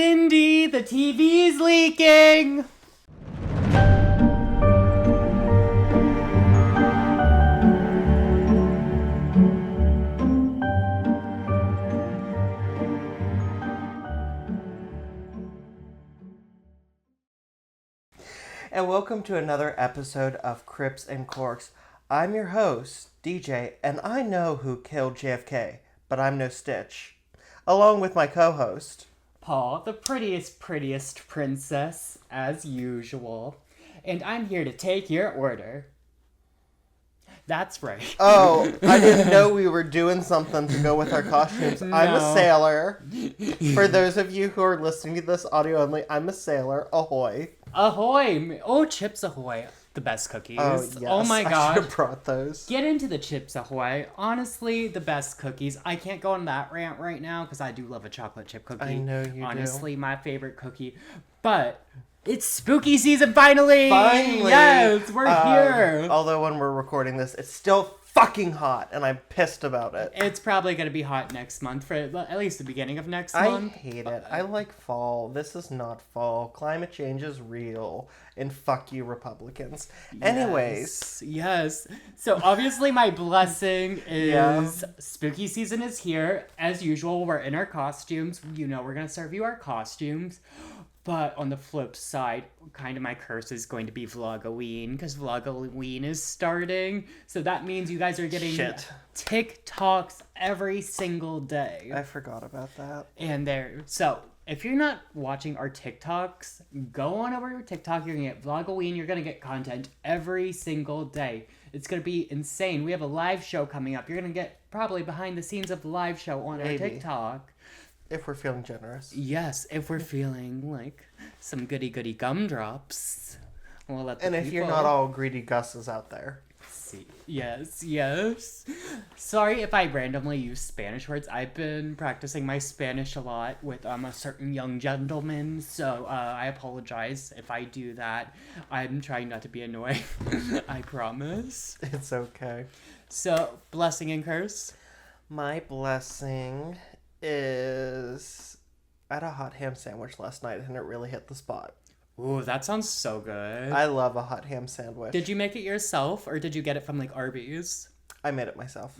Cindy, the TV's leaking! And welcome to another episode of Crips and Corks. I'm your host, DJ, and I know who killed JFK, but I'm no Stitch. Along with my co-host, Paul, the prettiest princess, as usual. And I'm here to take your order. That's right. Oh, I didn't know we were doing something to go with our costumes. No. I'm a sailor. For those of you who are listening to this audio only, I'm a sailor. Ahoy. Ahoy! Oh, Chips Ahoy. The best cookies. Oh, yes. Oh my gosh. I should have brought those. Get into the Chips Ahoy. Honestly, the best cookies. I can't go on that rant right now because I do love a chocolate chip cookie. I know you Honestly, my favorite cookie. But it's spooky season finally! Finally! Yes, we're here! Although when we're recording this, it's still fucking hot, and I'm pissed about it. It's probably going to be hot next month, for at least the beginning of next month. I hate it. I like fall. This is not fall. Climate change is real. And fuck you, Republicans. Yes. Anyways. Yes. So obviously my blessing is spooky season is here. As usual, we're in our costumes. You know, we're going to serve you our costumes. But on the flip side, kind of my curse is going to be Vlogoween, because Vlogoween is starting. So that means you guys are getting TikToks every single day. I forgot about that. And so if you're not watching our TikToks, go on over to TikTok. You're going to get Vlogoween. You're going to get content every single day. It's going to be insane. We have a live show coming up. You're going to get probably behind the scenes of the live show on our TikTok. If we're feeling generous. Yes, if we're feeling like some goody gumdrops. We'll let the and if people... you're not all greedy Gus's out there. Yes. Sorry if I randomly use Spanish words. I've been practicing my Spanish a lot with a certain young gentleman, so I apologize if I do that. I'm trying not to be annoying. I promise. It's okay. So, blessing and curse? My blessing is I had a hot ham sandwich last night and it really hit the spot. Ooh, that sounds so good. I love a hot ham sandwich. Did you make it yourself or did you get it from like Arby's? I made it myself.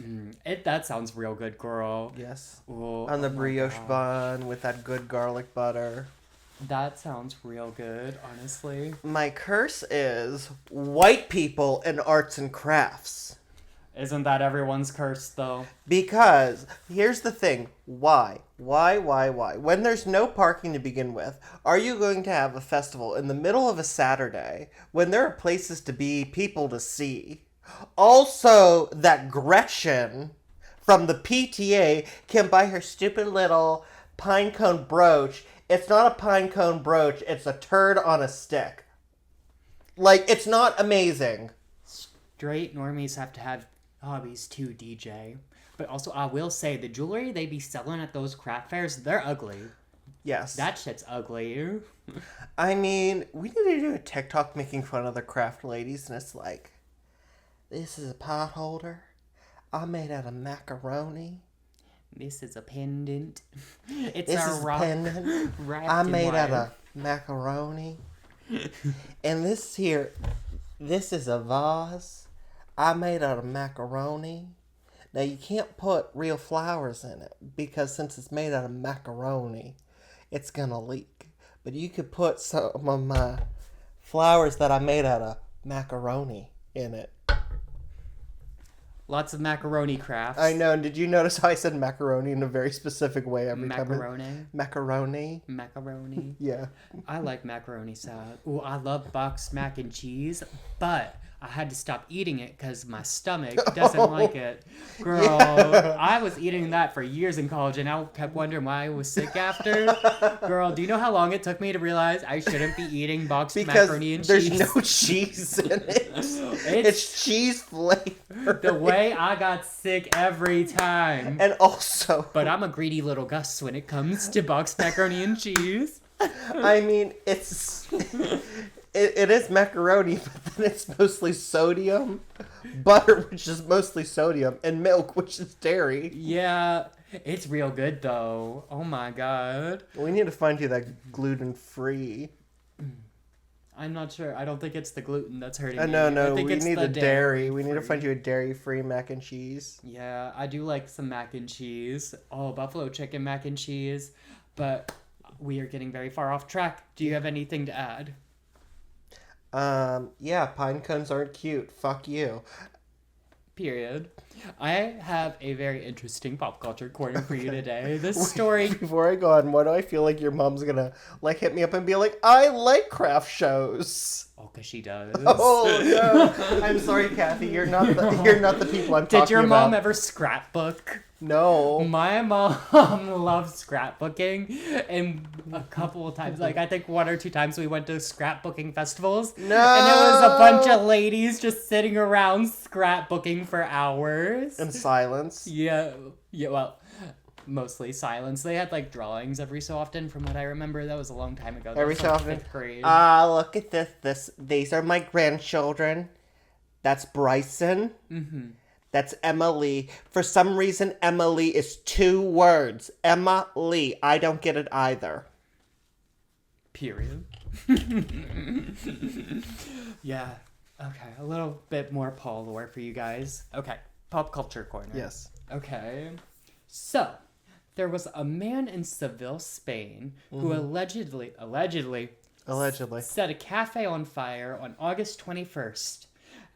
That sounds real good, girl. Yes. Ooh, on the brioche bun with that good garlic butter. That sounds real good, honestly. My curse is white people in arts and crafts. Isn't that everyone's curse, though? Because, here's the thing. Why? When there's no parking to begin with, are you going to have a festival in the middle of a Saturday when there are places to be, people to see? Also, that Gretchen from the PTA can buy her stupid little pine cone brooch. It's not a pine cone brooch, it's a turd on a stick. Like, it's not amazing. Straight normies have to have hobbies too, DJ. But also, I will say, the jewelry they be selling at those craft fairs, they're ugly. Yes. That shit's ugly. I mean, we need to do a TikTok making fun of the craft ladies, and it's like, this is a pot holder. I made out of macaroni. This is a pendant. It's this a is rock. A pendant. I made out of macaroni. And this here, this is a vase. I made out of macaroni. Now, you can't put real flowers in it because since it's made out of macaroni, it's going to leak. But you could put some of my flowers that I made out of macaroni in it. Lots of macaroni crafts. I know. And did you notice how I said macaroni in a very specific way every time? Macaroni. Macaroni. Yeah. I like macaroni salad. Ooh, I love boxed mac and cheese, but I had to stop eating it because my stomach doesn't like it. Girl, I was eating that for years in college, and I kept wondering why I was sick after. Girl, do you know how long it took me to realize I shouldn't be eating boxed macaroni and cheese? There's no cheese in it. It's cheese flavor. The way I got sick every time. And also... But I'm a greedy little Gus when it comes to boxed macaroni and cheese. I mean, It is macaroni, but then it's mostly sodium, butter, which is mostly sodium, and milk, which is dairy. Yeah, It's real good though. Oh my god. We need to find you that gluten-free. I'm not sure. I don't think it's the gluten that's hurting me. No, I think we it's need the the dairy. We dairy-free. need to find you a dairy-free mac and cheese. Yeah, I do like some mac and cheese. Oh, buffalo chicken mac and cheese. But we are getting very far off track. Do you have anything to add? Yeah, pine cones aren't cute. Fuck you. Period. I have a very interesting pop culture corner for you today. This story... Before I go on, why do I feel like your mom's gonna, like, hit me up and be like, I like craft shows? Oh, because she does. Oh, no. I'm sorry, Kathy. You're not the people I'm talking about. Did your mom ever scrapbook? No. My mom loves scrapbooking, and a couple of times, like I think 1 or 2 times, we went to scrapbooking festivals. No. And it was a bunch of ladies just sitting around scrapbooking for hours. In silence. Yeah, well, mostly silence. They had like drawings every so often, from what I remember. That was a long time ago. That Every was, so like, often. 5th grade. Look at this. These are my grandchildren. That's Bryson. Mm-hmm. That's Emily. For some reason, Emily is 2 words. Emma Lee. I don't get it either. Period. Yeah. Okay. A little bit more Paul lore for you guys. Okay. Pop culture corner. Yes. Okay. So, there was a man in Seville, Spain, who allegedly set a cafe on fire on August 21st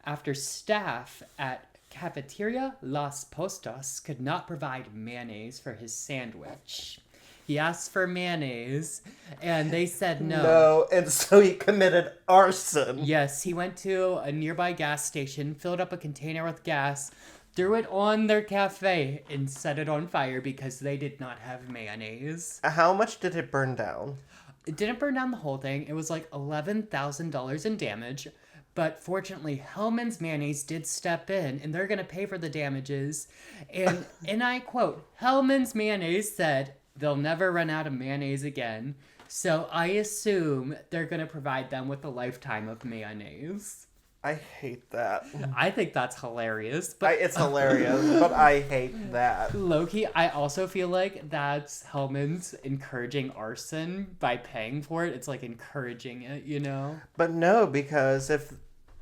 after staff at Cafeteria Las Postas could not provide mayonnaise for his sandwich. He asked for mayonnaise, and they said no. No, and so he committed arson. Yes, he went to a nearby gas station, filled up a container with gas, threw it on their cafe, and set it on fire because they did not have mayonnaise. How much did it burn down? It didn't burn down the whole thing. It was like $11,000 in damage. But fortunately, Hellman's Mayonnaise did step in, and they're going to pay for the damages. And I quote, Hellman's Mayonnaise said they'll never run out of mayonnaise again. So I assume they're going to provide them with a lifetime of mayonnaise. I hate that. I think that's hilarious. But It's hilarious, but I hate that. Low-key, I also feel like that's Hellman's encouraging arson by paying for it. It's like encouraging it, you know? But no, because if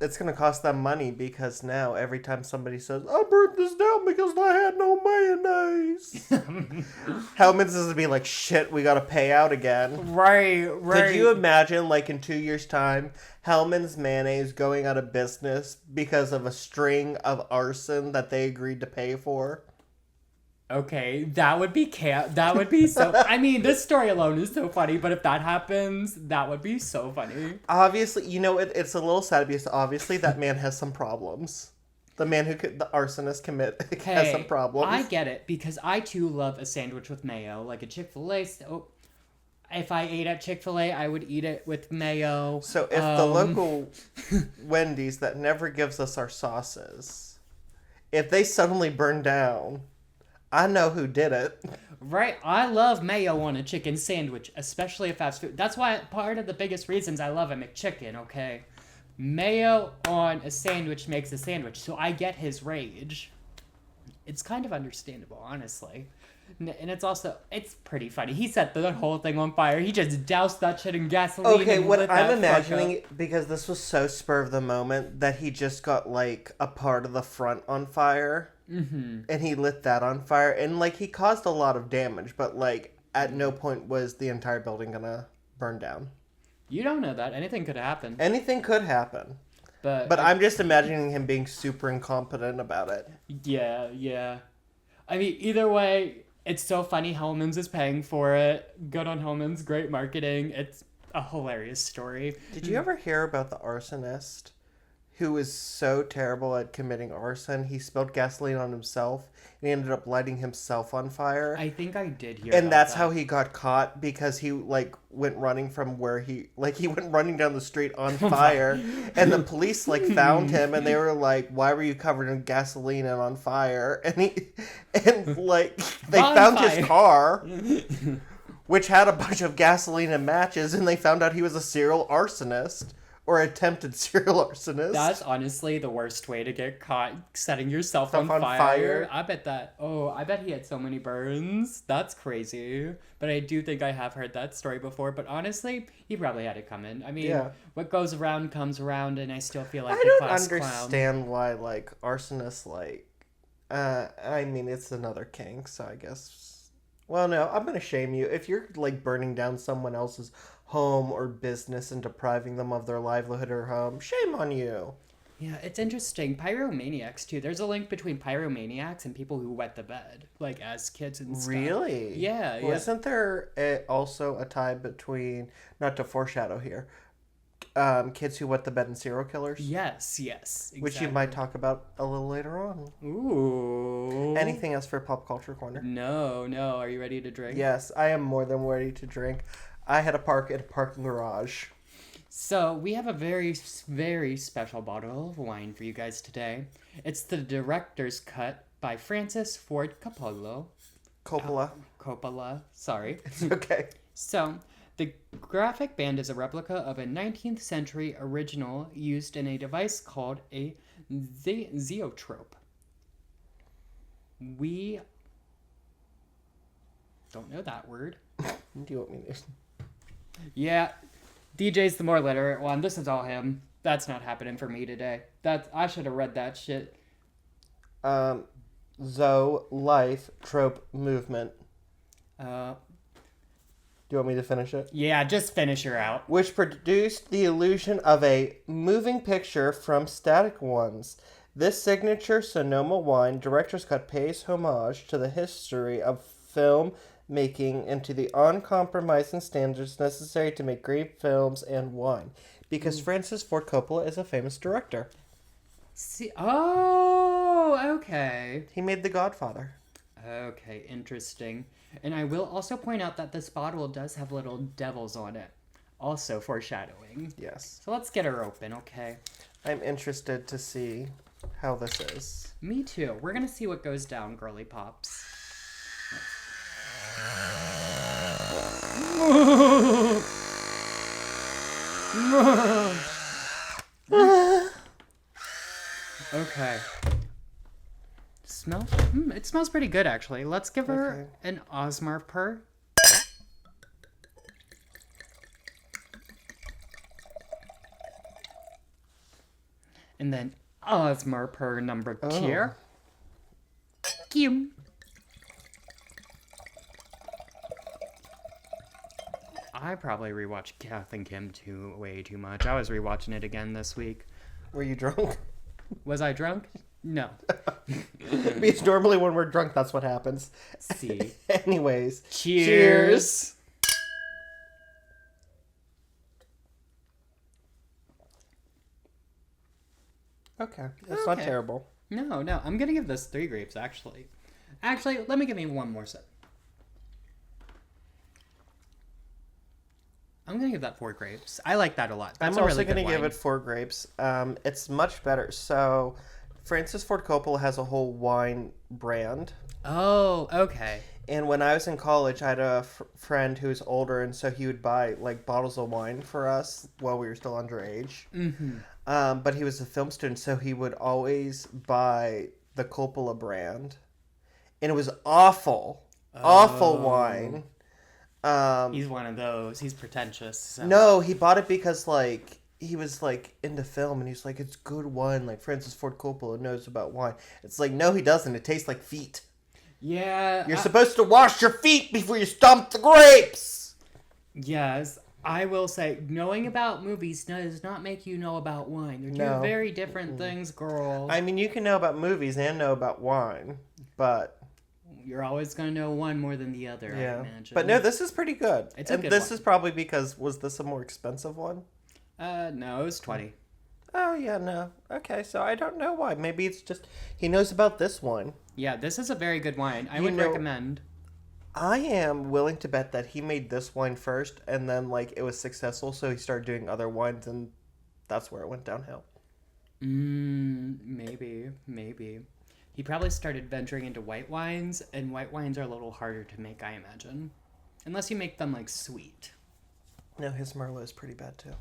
it's going to cost them money, because now every time somebody says, I burnt this down because I had no mayonnaise. Hellman's is going to be like, shit, we got to pay out again. Right. Could you imagine, like, in 2 years' time, Hellman's Mayonnaise going out of business because of a string of arson that they agreed to pay for? Okay, that would be that would be so... I mean, this story alone is so funny, but if that happens, that would be so funny. Obviously, you know, it's a little sad because obviously that man has some problems. The man the arsonist has some problems. I get it, because I too love a sandwich with mayo, like a Chick-fil-A... if I ate at Chick-fil-A, I would eat it with mayo. So if the local Wendy's that never gives us our sauces, if they suddenly burn down... I know who did it. Right. I love mayo on a chicken sandwich, especially a fast food. That's why part of the biggest reasons I love a McChicken, okay? Mayo on a sandwich makes a sandwich, so I get his rage. It's kind of understandable, honestly. And it's pretty funny. He set the whole thing on fire. He just doused that shit in gasoline. Okay, and what lit I'm that imagining, fuck up. because this was so spur of the moment, that he just got, like, a part of the front on fire. Mm-hmm. And he lit that on fire. And, like, he caused a lot of damage, but, like, at no point was the entire building gonna burn down. You don't know that. Anything could happen. Anything could happen. But I'm just imagining him being super incompetent about it. Yeah. I mean, either way, it's so funny. Hellman's is paying for it. Good on Hellman's. Great marketing. It's a hilarious story. Did you ever hear about the arsonist who was so terrible at committing arson? He spilled gasoline on himself and he ended up lighting himself on fire. I think I did hear And about that's that. how he got caught, because he, like, went running from where he went running down the street on fire. And the police, like, found him and they were like, why were you covered in gasoline and on fire? And they found his car, which had a bunch of gasoline and matches, and they found out he was a serial arsonist. or attempted serial arsonist. That's honestly the worst way to get caught, setting yourself Stuff on on fire. fire. I bet he had so many burns. That's crazy. But I do think I have heard that story before. But honestly, he probably had it coming. I mean, Yeah. what goes around comes around, and I still feel like I the don't class clown. understand why, like, arsonists, like, I mean, it's another kink, so I guess. Well, no, I'm gonna shame you. If you're, like, burning down someone else's home or business and depriving them of their livelihood or home, shame on you. Yeah, it's interesting. Pyromaniacs, too. There's a link between pyromaniacs and people who wet the bed, like, as kids and stuff. Really? Yeah, Well, yeah. isn't there also a tie between, not to foreshadow here, kids who wet the bed and serial killers? Yes, exactly. Which you might talk about a little later on. Ooh. Anything else for Pop Culture Corner? No. Are you ready to drink? Yes, I am more than ready to drink. I had to park in a parking garage. So, we have a very, very special bottle of wine for you guys today. It's the director's cut by Francis Ford Coppola. Coppola, sorry. It's okay. So, the graphic band is a replica of a 19th century original used in a device called a zeotrope. We don't know that word. Do you want me to? Yeah, DJ's the more literate one. This is all him. That's not happening for me today. I should have read that shit. Life, trope, movement. Uh, Do you want me to finish it? yeah, just finish her out. Which produced the illusion of a moving picture from static ones. This signature Sonoma wine director's cut pays homage to the history of film making and to the uncompromising standards necessary to make great films and wine. Because Francis Ford Coppola is a famous director. Okay. He made The Godfather. Okay, interesting. And I will also point out that this bottle does have little devils on it. Also foreshadowing. Yes. So let's get her open, okay? I'm interested to see how this is. Me too. We're gonna see what goes down, girly pops. Okay. Smells? It smells pretty good, actually. Let's give her an Osmar purr. And then Osmar purr number 2. Kim. I probably rewatched Kath and Kim way too much. I was rewatching it again this week. Were you drunk? Was I drunk? No. Because normally when we're drunk, that's what happens. See. Anyways. Cheers. Okay. It's not terrible. No. I'm going to give this 3 grapes, actually. Actually, let me give me one more sip. I'm going to give that 4 grapes. I like that a lot. That's I'm also really going to good give wine. it 4 grapes. It's much better. So, Francis Ford Coppola has a whole wine brand. Oh, okay. And when I was in college, I had a friend who was older, and so he would buy, like, bottles of wine for us while we were still underage. Mm-hmm. But he was a film student, so he would always buy the Coppola brand. And it was awful. Awful wine. He's one of those. He's pretentious. So. No, he bought it because, like, he was, like, into film, and he's like, it's good wine. Like, Francis Ford Coppola knows about wine. It's like, no, he doesn't. It tastes like feet. Yeah. You're supposed to wash your feet before you stomp the grapes. Yes. I will say, knowing about movies does not make you know about wine. They're two No. very different things, girl. I mean, you can know about movies and know about wine, but... You're always going to know one more than the other, Yeah. I imagine. But no, this is pretty good. It's a and good this one. is probably because, was this a more expensive one? No, it was 20. Oh, yeah, no. Okay, so I don't know why. Maybe it's just, he knows about this one. Yeah, this is a very good wine. I You would know- recommend. I am willing to bet that he made this wine first, and then, like, it was successful, so he started doing other wines, and that's where it went downhill. Maybe. He probably started venturing into white wines, and white wines are a little harder to make, I imagine. Unless you make them, like, sweet. No, his Merlot is pretty bad too.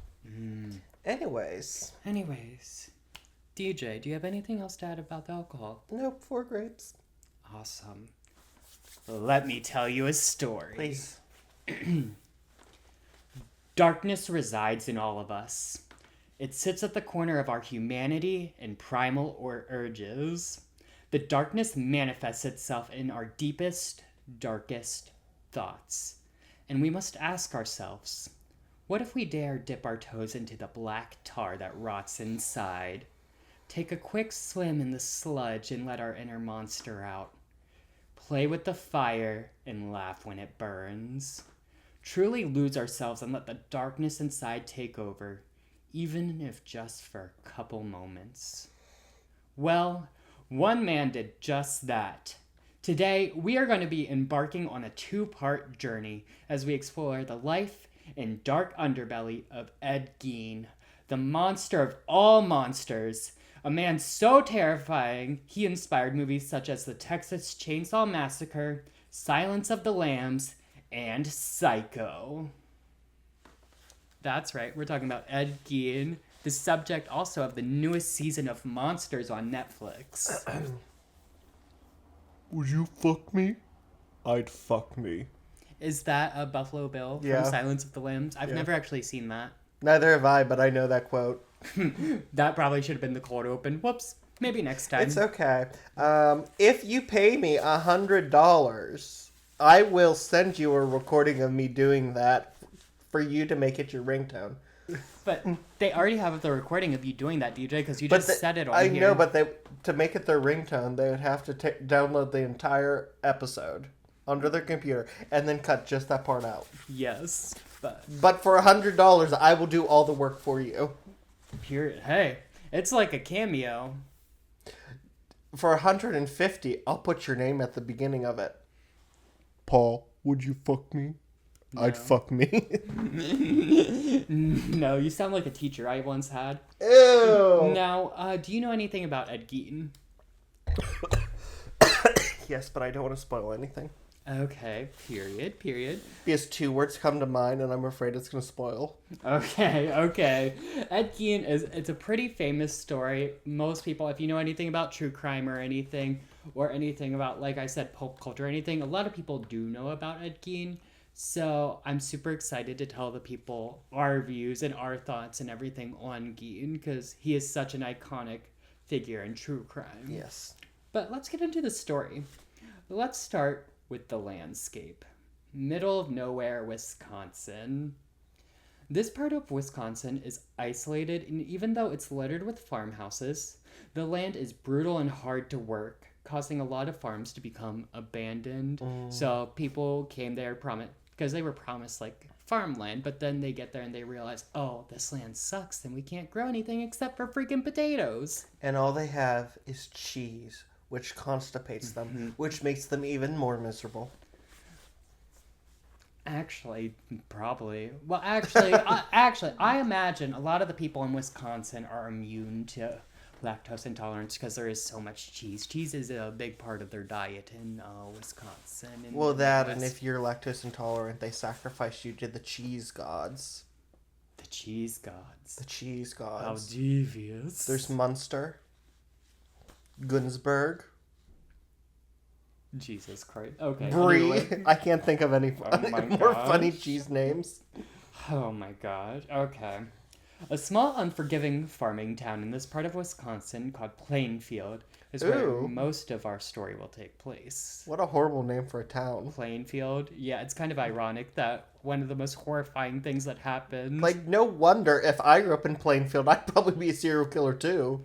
Anyways, DJ, do you have anything else to add about the alcohol? nope, 4 grapes. Awesome. Let me tell you a story. Please. Darkness resides in all of us. It sits at the corner of our humanity and primal urges. The darkness manifests itself in our deepest, darkest thoughts. And we must ask ourselves, what if we dare dip our toes into the black tar that rots inside? Take a quick swim in the sludge and let our inner monster out. Play with the fire and laugh when it burns. Truly lose ourselves and let the darkness inside take over, even if just for a couple moments. Well, one man did just that. Today, we are going to be embarking on a 2-part journey as we explore the life and dark underbelly of Ed Gein, the monster of all monsters, a man so terrifying he inspired movies such as the Texas Chainsaw Massacre, Silence of the Lambs, and Psycho. That's right, we're talking about Ed Gein, the subject also of the newest season of Monsters on Netflix. Would you fuck me? I'd fuck me. Is that a Buffalo Bill from Yeah. Silence of the Lambs? I've never actually seen that. Neither have I, but I know that quote. That probably should have been the cold open. Whoops. Maybe next time. It's okay. If you pay me $100, I will send you a recording of me doing that for you to make it your ringtone. But they already have the recording of you doing that, DJ, because you just said it on I here. know, but to make it their ringtone, they would have to download the entire episode onto their computer and then cut just that part out. Yes, But for $100, I will do all the work for you. period. Hey, it's like a cameo. For $150, I'll put your name at the beginning of it. Paul, would you fuck me? No. I'd fuck me. No, you sound like a teacher I once had. Ew. Now, do you know anything about Ed Gein? Yes, but I don't want to spoil anything. Okay, period. Because 2 words come to mind, and I'm afraid it's going to spoil. Okay. Ed Gein it's a pretty famous story. Most people, if you know anything about true crime or anything about, like I said, pulp culture or anything, a lot of people do know about Ed Gein. So I'm super excited to tell the people our views and our thoughts and everything on Gein, because he is such an iconic figure in true crime. Yes. But let's get into the story. Let's start with the landscape. Middle of nowhere, Wisconsin. This part of Wisconsin is isolated, and even though it's littered with farmhouses, the land is brutal and hard to work, causing a lot of farms to become abandoned. So people came there because they were promised like farmland, but then they get there and they realize, oh, this land sucks and we can't grow anything except for freaking potatoes. And all they have is cheese, which constipates them, which makes them even more miserable. Actually, probably. Well, I imagine a lot of the people in Wisconsin are immune to lactose intolerance because there is so much cheese. Cheese is a big part of their diet in Wisconsin. Well, that, and if you're lactose intolerant, they sacrifice you to the cheese gods. The cheese gods. The cheese How gods. devious. There's Munster, Gunsberg, Jesus Christ. Okay. Brie. Anyway. I can't think of any more gosh. funny cheese names. Oh my god. Okay. A small, unforgiving farming town in this part of Wisconsin called Plainfield is where Ooh. most of our story will take place. What a horrible name for a town. Plainfield. Yeah, it's kind of ironic that one of the most horrifying things that happened. Like, no wonder if I grew up in Plainfield, I'd probably be a serial killer too.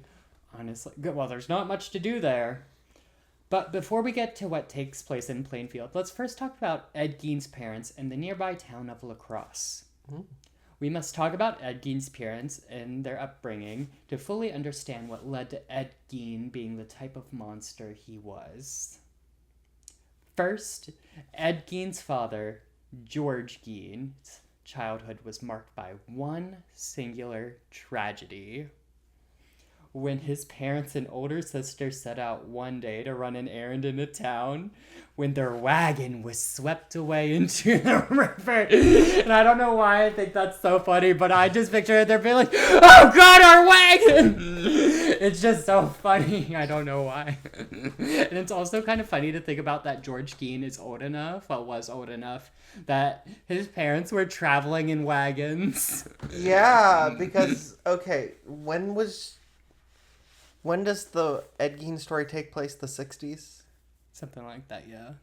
Honestly, well, there's not much to do there. But before we get to what takes place in Plainfield, let's first talk about Ed Gein's parents and the nearby town of La Crosse. We must talk about Ed Gein's parents and their upbringing to fully understand what led to Ed Gein being the type of monster he was. First, Ed Gein's father, George Gein's childhood was marked by one singular tragedy. when his parents and older sister set out one day to run an errand in a town when their wagon was swept away into the river. And I don't know why I think that's so funny, but I just picture they're being like, oh God, our wagon! It's just so funny. I don't know why. And it's also kind of funny to think about that George Gein is old enough, was old enough, that his parents were traveling in wagons. Yeah, because, okay, when does the Ed Gein story take place? The 60s? Something like that, yeah.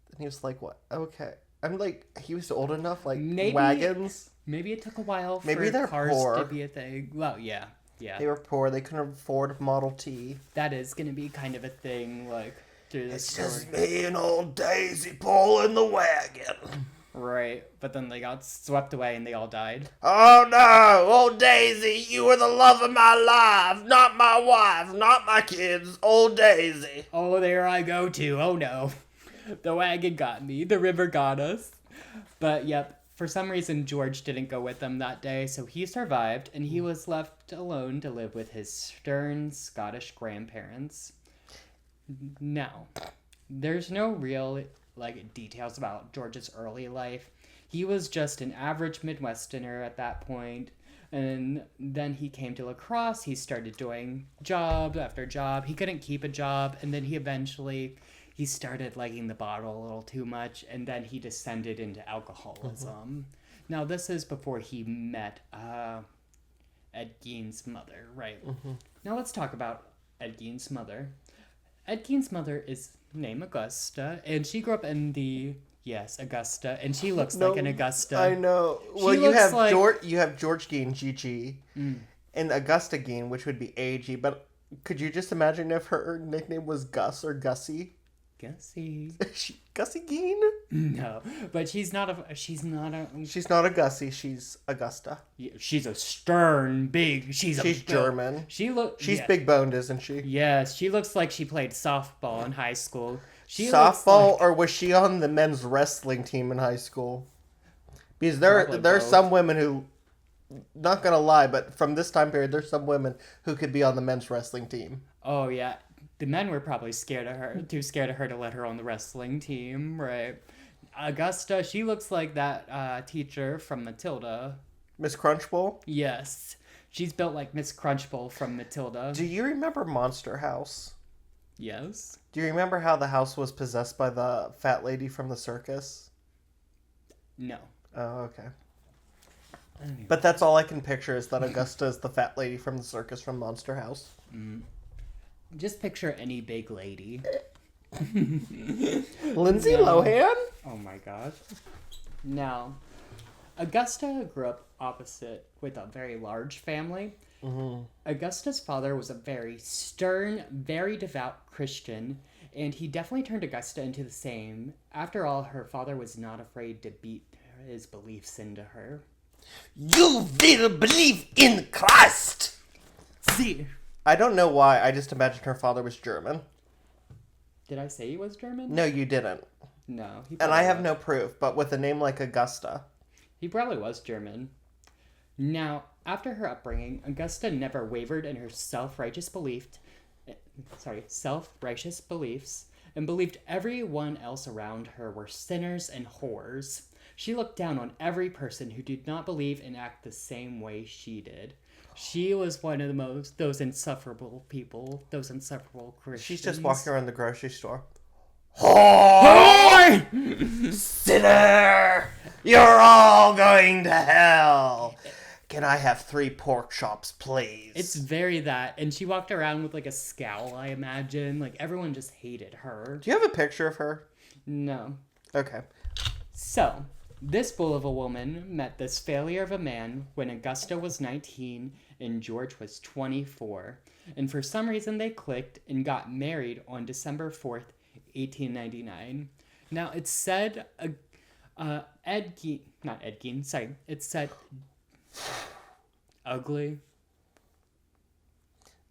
And he was like, what? Okay. I'm like, he was old enough, like, Maybe- wagons? Maybe it took a while for Maybe they're cars poor. to be a thing. Well, yeah. They were poor. They couldn't afford Model T. That is going to be kind of a thing, like, through the story. Me and old Daisy pulling the wagon. Right, but then they got swept away and they all died. Oh no, old Daisy, you were the love of my life. Not my wife, not my kids, old Daisy. Oh, there I go too. Oh no. The wagon got me. The river got us. But yep, for some reason George didn't go with them that day, so he survived and he was left alone to live with his stern Scottish grandparents. Now, there's no real details about George's early life. He was just an average Midwesterner at that point, and then he came to lacrosse. He started doing job after job. He couldn't keep a job, and then he started liking the bottle a little too much, and then he descended into alcoholism. Now, this is before he met Ed Gein's mother, right? Now, let's talk about Ed Gein's mother. Ed Gein's mother is named Augusta, and she grew up in Augusta, and she looks like an Augusta. I know. Well, you have George Gein, GG, and Augusta Gein, which would be AG, but could you just imagine if her nickname was Gus or Gussie? Gussie. Gussie Gein? No, but she's not a She's not a Gussie, she's Augusta. she's a stern, big, she's German. She's big boned, isn't she? Yes, she looks like she played softball in high school. Softball, or was she on the men's wrestling team in high school? Because there are some women who, not gonna lie, but from this time period, there's some women who could be on the men's wrestling team. Oh yeah, the men were probably too scared of her to let her on the wrestling team, right? Augusta, she looks like that teacher from Matilda. Miss Crunchbull? Yes, she's built like Miss Crunchbull from Matilda. Do you remember Monster House? Yes. Do you remember how the house was possessed by the fat lady from the circus? No. Oh, okay. But that's all I can picture is that Augusta is the fat lady from the circus from Monster House. Just picture any big lady. Lindsay Lohan? Oh my gosh. Now, Augusta grew up opposite with a very large family. Augusta's father was a very stern, very devout Christian, and he definitely turned Augusta into the same. After all, her father was not afraid to beat his beliefs into her. You will believe in Christ! See. I don't know why, I just imagined her father was German. Did I say he was German? No, you didn't. No. And I have no proof, but with a name like Augusta. He probably was German. Now, after her upbringing, Augusta never wavered in her self-righteous beliefs and believed everyone else around her were sinners and whores. She looked down on every person who did not believe and act the same way she did. She was one of those insufferable people, those insufferable Christians. She's just walking around the grocery store. Whore! Sinner! You're all going to hell! Can I have 3 pork chops, please? It's very that. And she walked around with like a scowl, I imagine. Like everyone just hated her. Do you have a picture of her? No. Okay. So, this bull of a woman met this failure of a man when Augusta was 19 and George was 24. And for some reason they clicked and got married on December 4th, 1899. Now, it's said, it said ugly.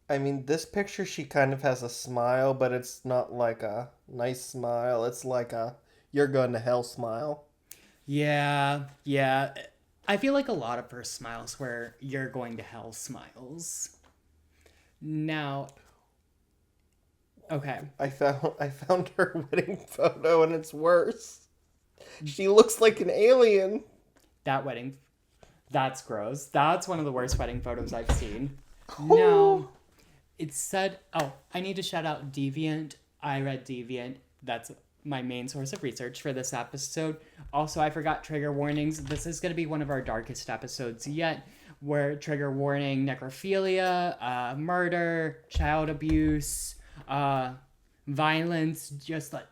I mean, this picture, she kind of has a smile, but it's not like a nice smile. It's like a, you're going to hell smile. Yeah. I feel like a lot of her smiles were "you're going to hell" smiles. Now, okay. I found her wedding photo and it's worse. She looks like an alien. That wedding, that's gross. That's one of the worst wedding photos I've seen. Now, it said, I need to shout out Deviant. I read Deviant. That's my main source of research for this episode. Also, I forgot trigger warnings. This is going to be one of our darkest episodes yet, where trigger warning, necrophilia, murder, child abuse, violence, just like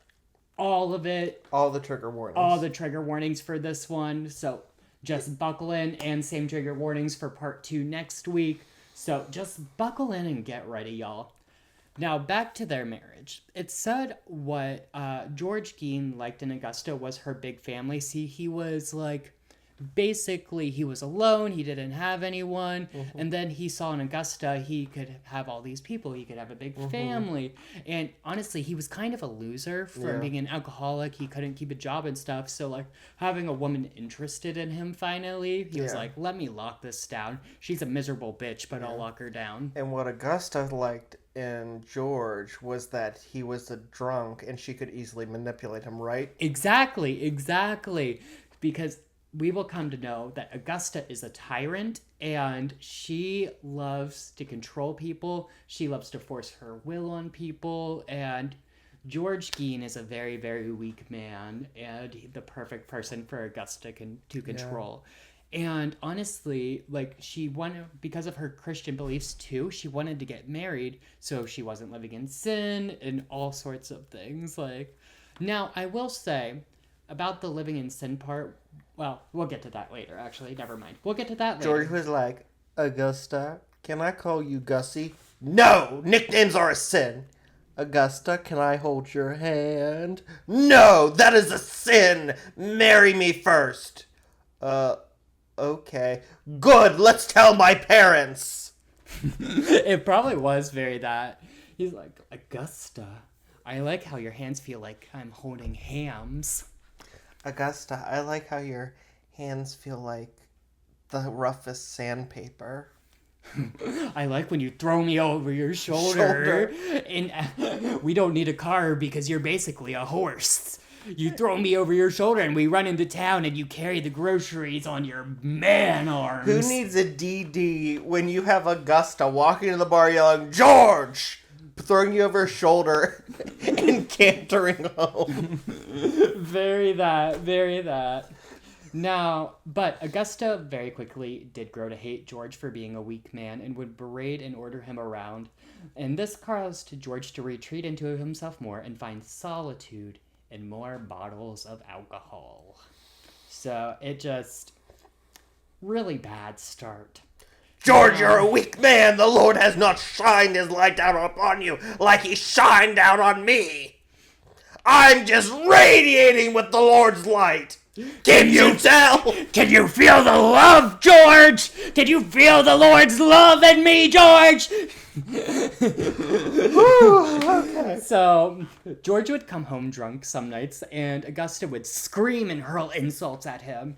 all of it. All the trigger warnings. All the trigger warnings for this one. So just buckle in, and same trigger warnings for part 2 next week. So just buckle in and get ready, y'all. Now, back to their marriage. It said what George Gein liked in Augusta was her big family. See, he was like, basically, he was alone. He didn't have anyone. Mm-hmm. And then he saw in Augusta, he could have all these people. He could have a big family. And honestly, he was kind of a loser from being an alcoholic. He couldn't keep a job and stuff. So, like, having a woman interested in him finally, he was like, let me lock this down. She's a miserable bitch, but I'll lock her down. And what Augusta liked in George was that he was a drunk and she could easily manipulate him, right? Exactly. Because we will come to know that Augusta is a tyrant and she loves to control people. She loves to force her will on people. And George Gein is a very, very weak man and the perfect person for Augusta to control. And honestly, like, she wanted, because of her Christian beliefs too, she wanted to get married so she wasn't living in sin and all sorts of things. Like, now, I will say about the living in sin part, well, we'll get to that later, actually. Never mind. We'll get to that later. George was like, Augusta, can I call you Gussie? No! Nicknames are a sin! Augusta, can I hold your hand? No! That is a sin! Marry me first! Okay. Good, let's tell my parents! It probably was very that. He's like, Augusta, I like how your hands feel like I'm holding hams. Augusta, I like how your hands feel like the roughest sandpaper. I like when you throw me over your shoulder. And we don't need a car because you're basically a horse. You throw me over your shoulder and we run into town and you carry the groceries on your man arms. Who needs a DD when you have Augusta walking to the bar yelling, George! Throwing you over her shoulder and cantering home. Very that. Now, but Augusta very quickly did grow to hate George for being a weak man and would berate and order him around. And this caused George to retreat into himself more and find solitude in more bottles of alcohol. So it just, really bad start. George, you're a weak man. The Lord has not shined his light down upon you like he shined down on me. I'm just radiating with the Lord's light. Can you tell? Can you feel the love, George? Can you feel the Lord's love in me, George? Okay. So, George would come home drunk some nights, and Augusta would scream and hurl insults at him.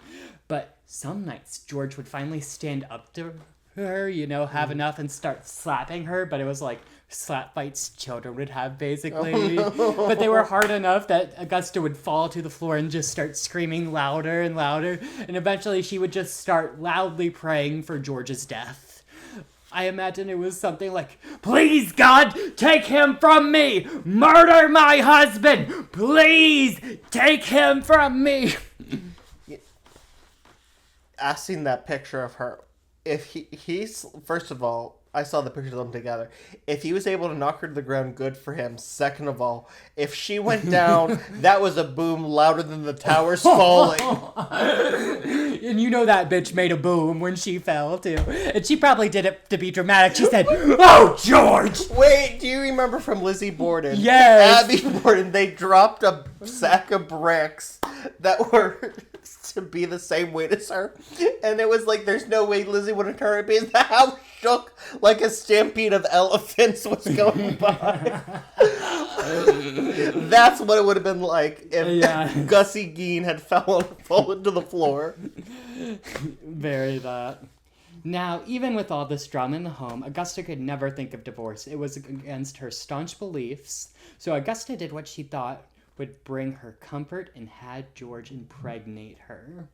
But some nights, George would finally stand up to her, have enough and start slapping her, but it was like slap fights children would have, basically. Oh, no. But they were hard enough that Augusta would fall to the floor and just start screaming louder and louder, and eventually she would just start loudly praying for George's death. I imagine it was something like, please, God, take him from me! Murder my husband! Please, take him from me! I've seen that picture of her. If he's, first of all, I saw the pictures of them together. If he was able to knock her to the ground, good for him. Second of all, if she went down, that was a boom louder than the towers falling. And that bitch made a boom when she fell, too. And she probably did it to be dramatic. She said, oh, George! Wait, do you remember from Lizzie Borden? Yes! Abby Borden, they dropped a sack of bricks that were to be the same weight as her. And it was like, there's no way Lizzie would have turned because the house shook like a stampede of elephants was going by. That's what it would have been like if Gussie Gein had fallen to the floor. Very that. Now, even with all this drama in the home, Augusta could never think of divorce. It was against her staunch beliefs. So Augusta did what she thought would bring her comfort and had George impregnate her.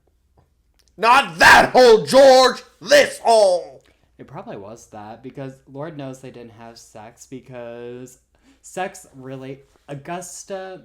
Not that hole, George! This hole! It probably was that, because Lord knows they didn't have sex, because sex really... Augusta...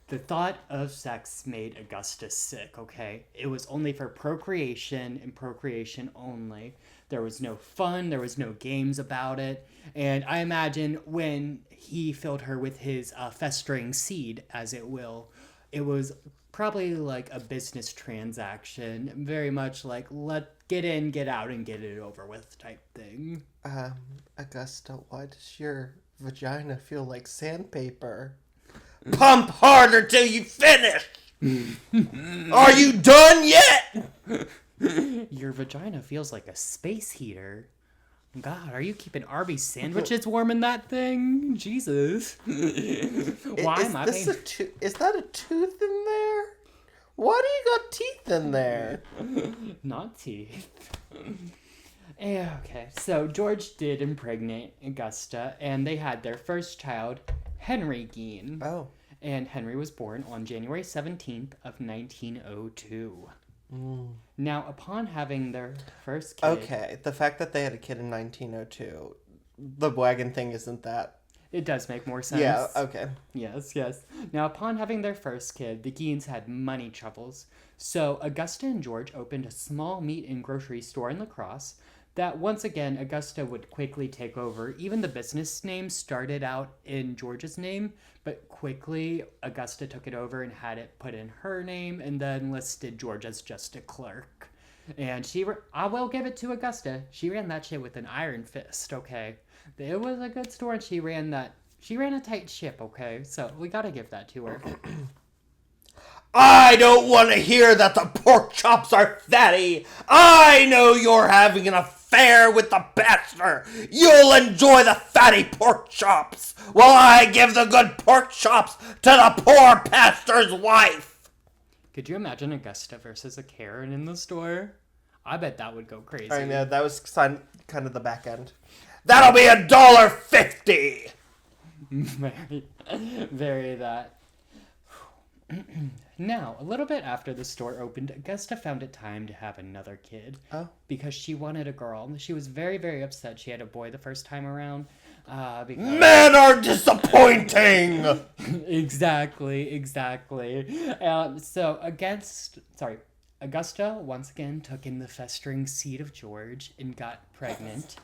The thought of sex made Augusta sick, okay? It was only for procreation and procreation only. There was no fun, there was no games about it. And I imagine when he filled her with his festering seed, as it will, it was probably like a business transaction. Very much like, get in, get out, and get it over with type thing. Augusta, why does your vagina feel like sandpaper? Pump harder till you finish! Are you done yet? Your vagina feels like a space heater. God, are you keeping Arby's sandwiches warm in that thing? Jesus. Why am I Is that a tooth in there? Why do you got teeth in there? Not teeth. Okay, so George did impregnate Augusta, and they had their first child, Henry Gein. Oh. And Henry was born on January 17th of 1902. Now, upon having their first kid... Okay, the fact that they had a kid in 1902, the wagon thing isn't that... It does make more sense. Yeah, okay. Yes. Now, upon having their first kid, the Geins had money troubles. So, Augusta and George opened a small meat and grocery store in La Crosse that, once again, Augusta would quickly take over. Even the business name started out in George's name, but quickly Augusta took it over and had it put in her name and then listed George as just a clerk. And I will give it to Augusta. She ran that shit with an iron fist, okay? It was a good store and she ran a tight ship, okay? So we gotta give that to her. I don't want to hear that the pork chops are fatty. I know you're having an affair with the bachelor. You'll enjoy the fatty pork chops while I give the good pork chops to the poor pastor's wife. Could you imagine Augusta versus a Karen in the store? I bet that would go crazy. I know, that was kind of the back end. That'll be $1.50. Very that. Now, a little bit after the store opened, Augusta found it time to have another kid. Oh. Because she wanted a girl. She was very, very upset she had a boy the first time around. Men are disappointing! Exactly. So, Augusta once again took in the festering seed of George and got pregnant.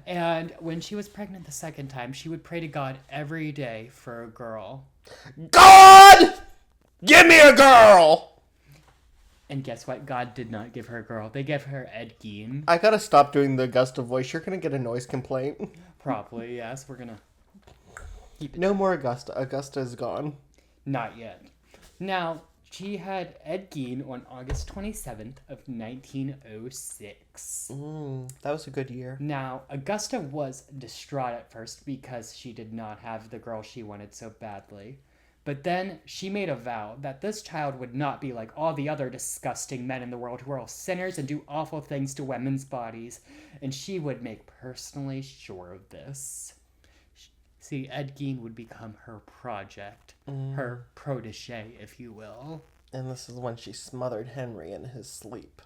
And when she was pregnant the second time, she would pray to God every day for a girl. God! Give me a girl! And guess what? God did not give her a girl. They gave her Ed Gein. I gotta stop doing the Augusta voice. You're gonna get a noise complaint. Probably, yes. We're gonna keep it. No more Augusta. Augusta is gone. Not yet. Now, she had Ed Gein on August 27th of 1906. That was a good year. Now, Augusta was distraught at first because she did not have the girl she wanted so badly. But then she made a vow that this child would not be like all the other disgusting men in the world who are all sinners and do awful things to women's bodies. And she would make personally sure of this. See, Ed Gein would become her project. Her protege, if you will. And this is when she smothered Henry in his sleep.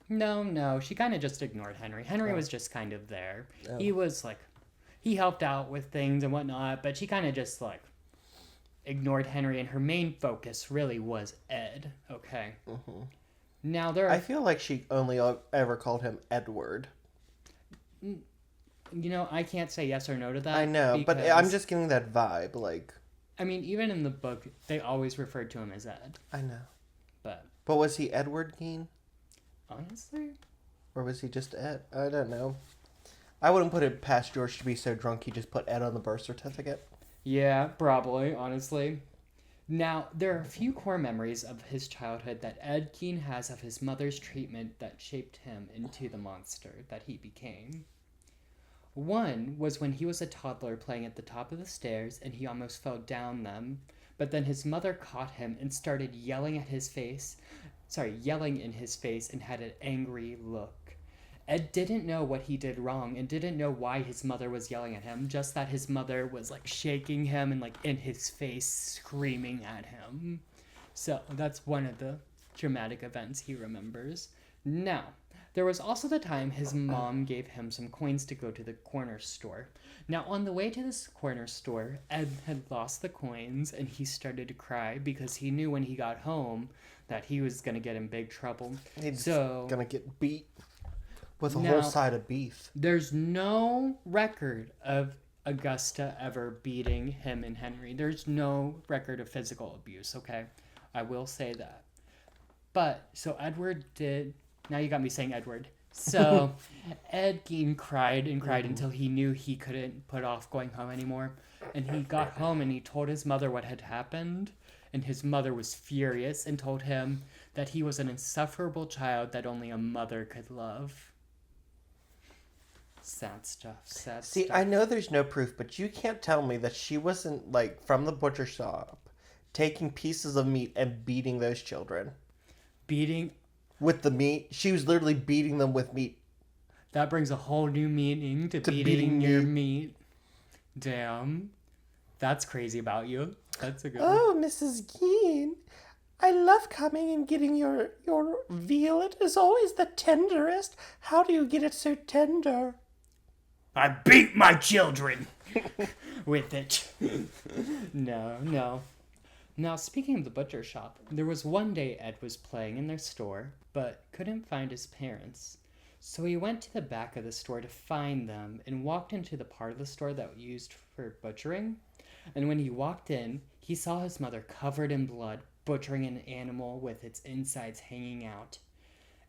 No. She kind of just ignored Henry. Henry was just kind of there. Oh. He was like... He helped out with things and whatnot, but she kind of just like... ignored Henry, and her main focus really was Ed. Okay. Mm-hmm. Now I feel like she only ever called him Edward. You know, I can't say yes or no to that. I know, but I'm just getting that vibe. Like, I mean, even in the book, they always referred to him as Ed. I know. But was he Edward Gein? Honestly? Or was he just Ed? I don't know. I wouldn't put it past George to be so drunk he just put Ed on the birth certificate. Yeah, probably, honestly. Now, there are a few core memories of his childhood that Ed Gein has of his mother's treatment that shaped him into the monster that he became. One was when he was a toddler playing at the top of the stairs and he almost fell down them, but then his mother caught him and started yelling in his face and had an angry look. Ed didn't know what he did wrong and didn't know why his mother was yelling at him, just that his mother was like shaking him and like in his face screaming at him. So that's one of the traumatic events he remembers. Now, there was also the time his mom gave him some coins to go to the corner store. Now, on the way to this corner store, Ed had lost the coins and he started to cry because he knew when he got home that he was going to get in big trouble. He's going to get beat with a whole side of beef. There's no record of Augusta ever beating him and Henry. There's no record of physical abuse, okay? I will say that. But, so Edward did... Now you got me saying Edward. So, Ed Gein cried and cried until he knew he couldn't put off going home anymore. And he got home and he told his mother what had happened. And his mother was furious and told him that he was an insufferable child that only a mother could love. Sad stuff. See, I know there's no proof, but you can't tell me that she wasn't, like, from the butcher shop, taking pieces of meat and beating those children. Beating? With the meat. She was literally beating them with meat. That brings a whole new meaning to beating your meat. Damn. That's crazy about you. That's a good one. Oh, Mrs. Gein, I love coming and getting your veal. It is always the tenderest. How do you get it so tender? I beat my children with it. No. Now, speaking of the butcher shop, there was one day Ed was playing in their store, but couldn't find his parents. So he went to the back of the store to find them and walked into the part of the store that was used for butchering. And when he walked in, he saw his mother covered in blood, butchering an animal with its insides hanging out.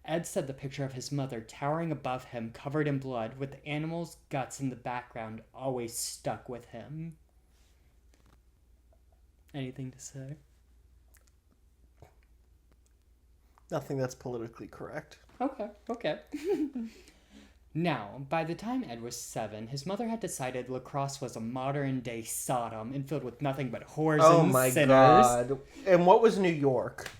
Ed said the picture of his mother towering above him, covered in blood, with the animal's guts in the background, always stuck with him. Anything to say? Nothing that's politically correct. Okay. Now, by the time Ed was 7, his mother had decided La Crosse was a modern-day Sodom and filled with nothing but whores and sinners. Oh my God. And what was New York?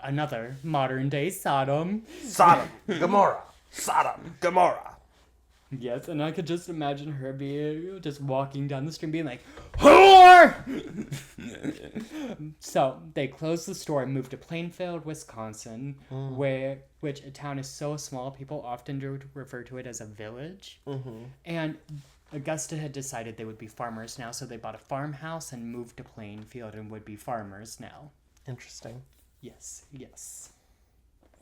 Another modern-day Sodom. Sodom, Gomorrah. Sodom, Gomorrah. Yes, and I could just imagine her just walking down the street being like, whore! So, they closed the store and moved to Plainfield, Wisconsin, which a town is so small, people often do refer to it as a village. Mm-hmm. And Augusta had decided they would be farmers now, so they bought a farmhouse and moved to Plainfield and would be farmers now. Interesting. Yes.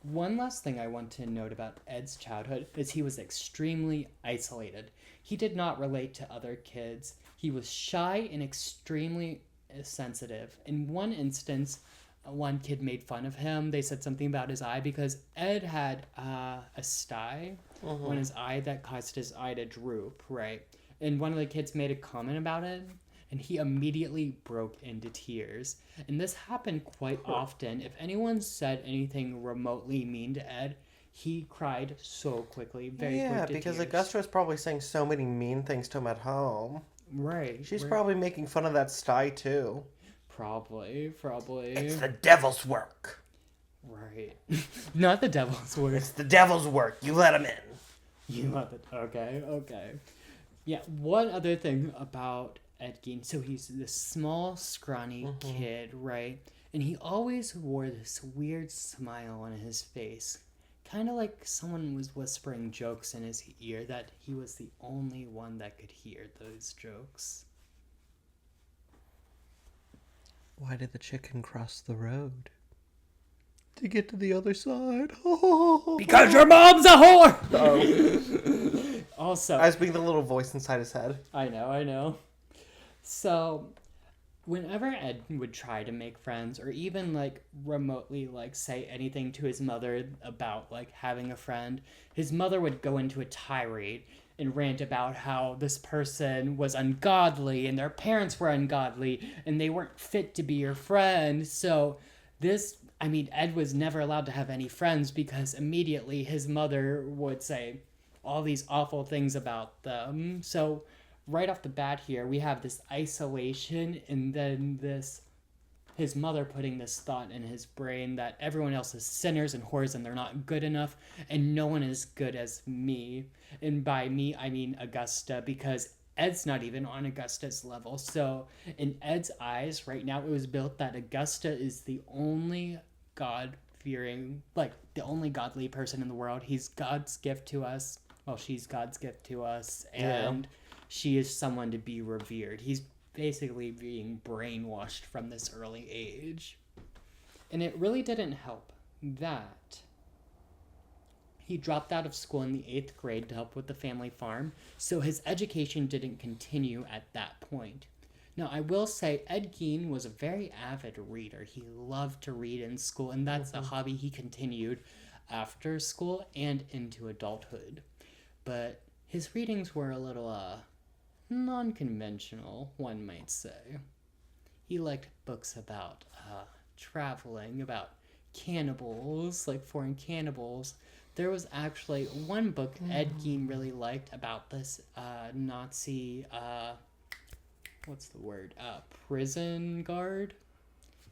One last thing I want to note about Ed's childhood is he was extremely isolated. He did not relate to other kids. He was shy and extremely sensitive. In one instance, one kid made fun of him. They said something about his eye because Ed had a sty on his eye that caused his eye to droop, right? And one of the kids made a comment about it, and he immediately broke into tears. And this happened quite often. If anyone said anything remotely mean to Ed, he cried so quickly, very quick to tears. Yeah, because Augusta was probably saying so many mean things to him at home. Right. She's probably making fun of that sty, too. Probably. It's the devil's work. Right. Not the devil's work. It's the devil's work. You let him in. Okay. Yeah, one other thing about Ed Gein. So he's this small, scrawny kid, right? And he always wore this weird smile on his face. Kind of like someone was whispering jokes in his ear that he was the only one that could hear those jokes. Why did the chicken cross the road? To get to the other side. Because your mom's a whore! Oh. Also, I was being the little voice inside his head. I know. So, whenever Ed would try to make friends or even like remotely like say anything to his mother about like having a friend, his mother would go into a tirade and rant about how this person was ungodly and their parents were ungodly and they weren't fit to be your friend. So Ed was never allowed to have any friends because immediately his mother would say all these awful things about them. So right off the bat here, we have this isolation and then his mother putting this thought in his brain that everyone else is sinners and whores and they're not good enough and no one is good as me. And by me, I mean Augusta, because Ed's not even on Augusta's level. So in Ed's eyes right now, it was built that Augusta is the only God-fearing, like the only godly person in the world. He's God's gift to us. Well, she's God's gift to us. And she is someone to be revered. He's basically being brainwashed from this early age. And it really didn't help that he dropped out of school in the 8th grade to help with the family farm, so his education didn't continue at that point. Now, I will say Ed Gein was a very avid reader. He loved to read in school, and that's a hobby he continued after school and into adulthood. But his readings were a little, non-conventional, one might say. He liked books about traveling, about cannibals, like foreign cannibals. There was actually one book Ed Gein really liked about this Nazi, prison guard.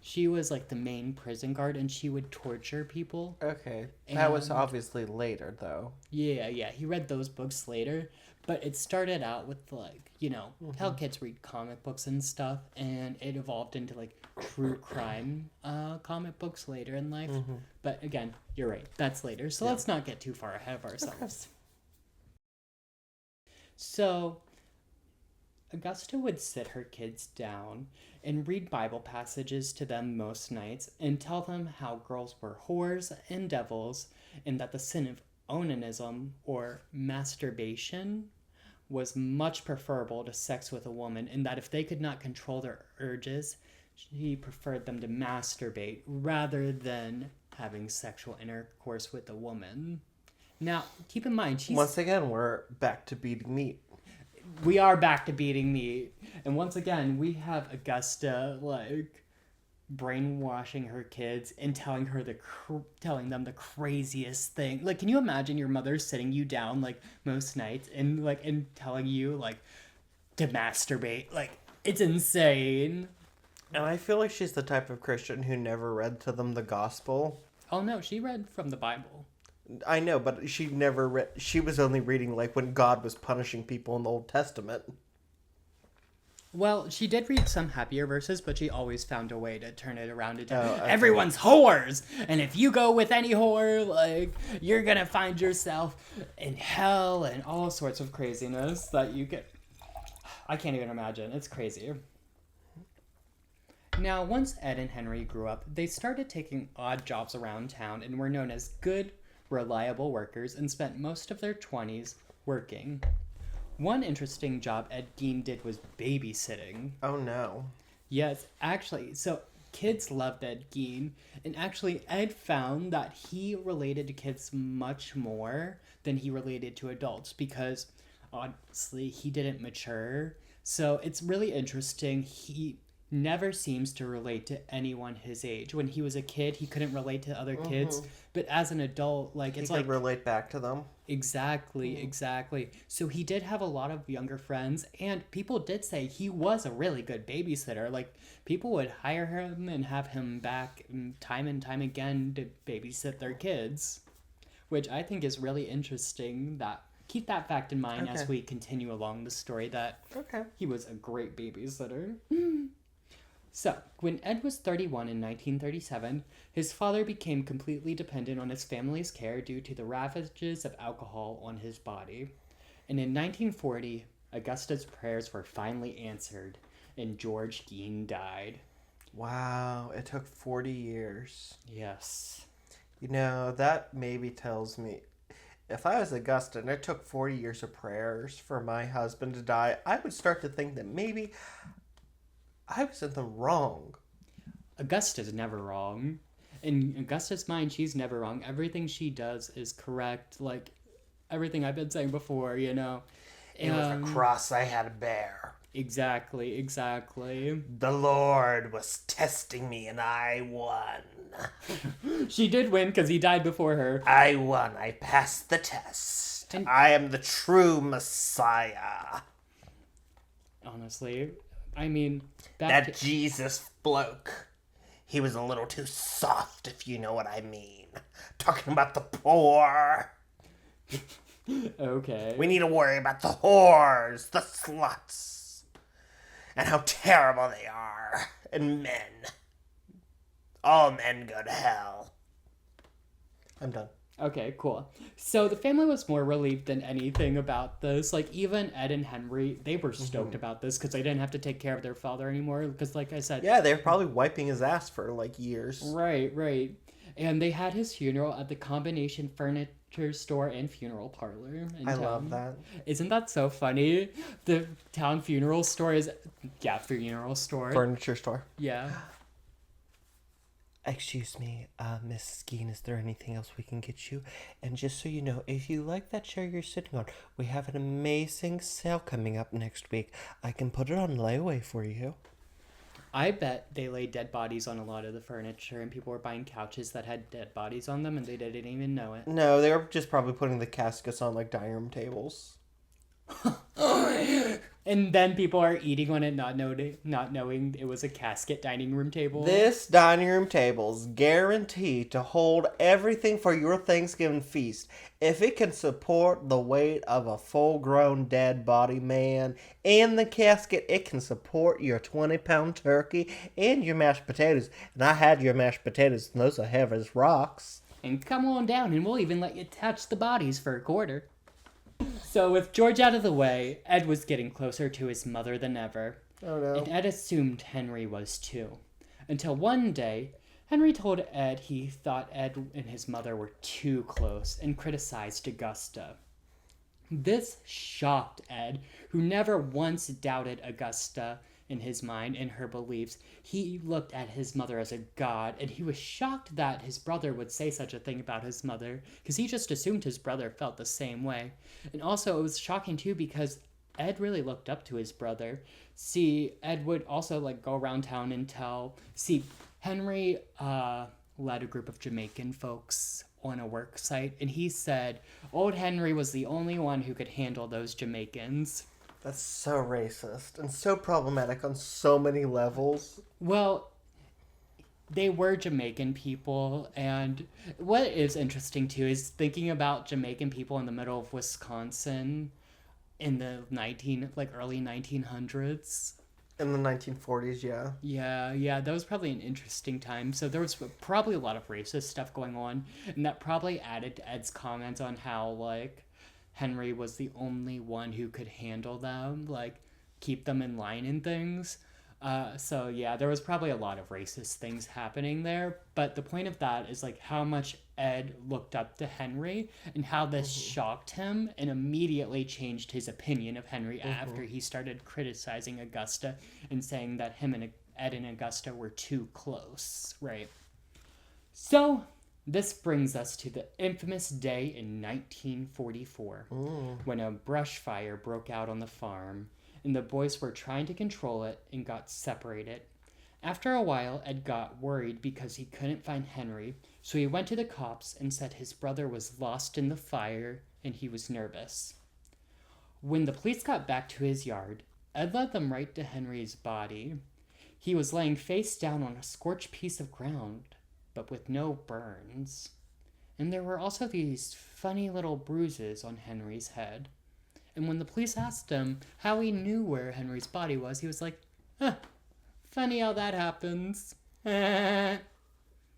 She was like the main prison guard and she would torture people. Okay. That was obviously later, though. Yeah, he read those books later. But it started out with, like, how kids read comic books and stuff, and it evolved into, like, true crime comic books later in life. But, again, you're right. That's later. So let's not get too far ahead of ourselves. Okay. So, Augusta would sit her kids down and read Bible passages to them most nights and tell them how girls were whores and devils, and that the sin of onanism, or masturbation, was much preferable to sex with a woman, and that if they could not control their urges, she preferred them to masturbate rather than having sexual intercourse with a woman. Now, keep in mind, once again, we're back to beating meat. We are back to beating meat. And once again, we have Augusta, like, brainwashing her kids and telling them the craziest thing. Like, can you imagine your mother sitting you down like most nights and telling you like to masturbate? Like, it's insane. And I feel like she's the type of Christian who never read to them the gospel. Oh no, she read from the Bible. I know, but she never read. She was only reading like when God was punishing people in the Old Testament. Well, she did read some happier verses, but she always found a way to turn it around into everyone's whores. And if you go with any whore, like, you're gonna find yourself in hell and all sorts of craziness that you get. I can't even imagine. It's crazy. Now, once Ed and Henry grew up, they started taking odd jobs around town and were known as good, reliable workers and spent most of their 20s working. One interesting job Ed Gein did was babysitting. Oh, no. Yes, actually. So kids loved Ed Gein. And actually, Ed found that he related to kids much more than he related to adults because, honestly, he didn't mature. So it's really interesting. He never seems to relate to anyone his age. When he was a kid, he couldn't relate to other kids. But as an adult, like, it's like... He could relate back to them. Exactly. So he did have a lot of younger friends, and people did say he was a really good babysitter. Like, people would hire him and have him back time and time again to babysit their kids, which I think is really interesting. Keep that fact in mind as we continue along the story, that he was a great babysitter. So, when Ed was 31 in 1937, his father became completely dependent on his family's care due to the ravages of alcohol on his body. And in 1940, Augusta's prayers were finally answered, and George Gein died. Wow, it took 40 years. Yes. You know, that maybe tells me, if I was Augusta and it took 40 years of prayers for my husband to die, I would start to think that maybe I was in the wrong. Augusta's never wrong. In Augusta's mind, she's never wrong. Everything she does is correct. Like, everything I've been saying before, you know. It was a cross I had to bear. Exactly. The Lord was testing me and I won. She did win because he died before her. I won. I passed the test. And I am the true Messiah. Honestly, I mean... That Jesus bloke. He was a little too soft, if you know what I mean. Talking about the poor. Okay. We need to worry about the whores, the sluts, and how terrible they are. And men. All men go to hell. I'm done. Okay, cool. So the family was more relieved than anything about this. Like, even Ed and Henry, they were stoked about this because they didn't have to take care of their father anymore. Because, like I said... Yeah, they were probably wiping his ass for, like, years. Right. And they had his funeral at the combination furniture store and funeral parlor in town. Love that. Isn't that so funny? The town funeral store is... Yeah, funeral store. Furniture store. Yeah. Excuse me, Mrs. Gein, is there anything else we can get you? And just so you know, if you like that chair you're sitting on, we have an amazing sale coming up next week. I can put it on layaway for you. I bet they laid dead bodies on a lot of the furniture and people were buying couches that had dead bodies on them and they didn't even know it. No, they were just probably putting the caskets on, like, dining room tables. And then people are eating on it, not knowing it was a casket dining room table. This dining room table's guaranteed to hold everything for your Thanksgiving feast. If it can support the weight of a full-grown dead body man in the casket, it can support your 20-pound turkey and your mashed potatoes. And I had your mashed potatoes, and those are heavy as rocks. And come on down, and we'll even let you touch the bodies for a quarter. So with George out of the way, Ed was getting closer to his mother than ever. Oh no. And Ed assumed Henry was too. Until one day, Henry told Ed he thought Ed and his mother were too close and criticized Augusta. This shocked Ed, who never once doubted Augusta in his mind and her beliefs. He looked at his mother as a god, and he was shocked that his brother would say such a thing about his mother, because he just assumed his brother felt the same way. And also, it was shocking too, because Ed really looked up to his brother. See, Ed would also, like, go around town and Henry led a group of Jamaican folks on a work site, and he said old Henry was the only one who could handle those Jamaicans. That's so racist and so problematic on so many levels. Well, they were Jamaican people, and what is interesting too is thinking about Jamaican people in the middle of Wisconsin in the early 1900s. In the 1940s, yeah. Yeah, that was probably an interesting time. So there was probably a lot of racist stuff going on, and that probably added to Ed's comments on how, like, Henry was the only one who could handle them, like, keep them in line and things. So yeah, there was probably a lot of racist things happening there. But the point of that is, like, how much Ed looked up to Henry and how this shocked him and immediately changed his opinion of Henry after he started criticizing Augusta and saying that him and Ed and Augusta were too close, right? So this brings us to the infamous day in 1944 when a brush fire broke out on the farm and the boys were trying to control it and got separated. After a while, Ed got worried because he couldn't find Henry, so he went to the cops and said his brother was lost in the fire and he was nervous. When the police got back to his yard, Ed led them right to Henry's body. He was laying face down on a scorched piece of ground, but with no burns. And there were also these funny little bruises on Henry's head. And when the police asked him how he knew where Henry's body was, he was like, funny how that happens.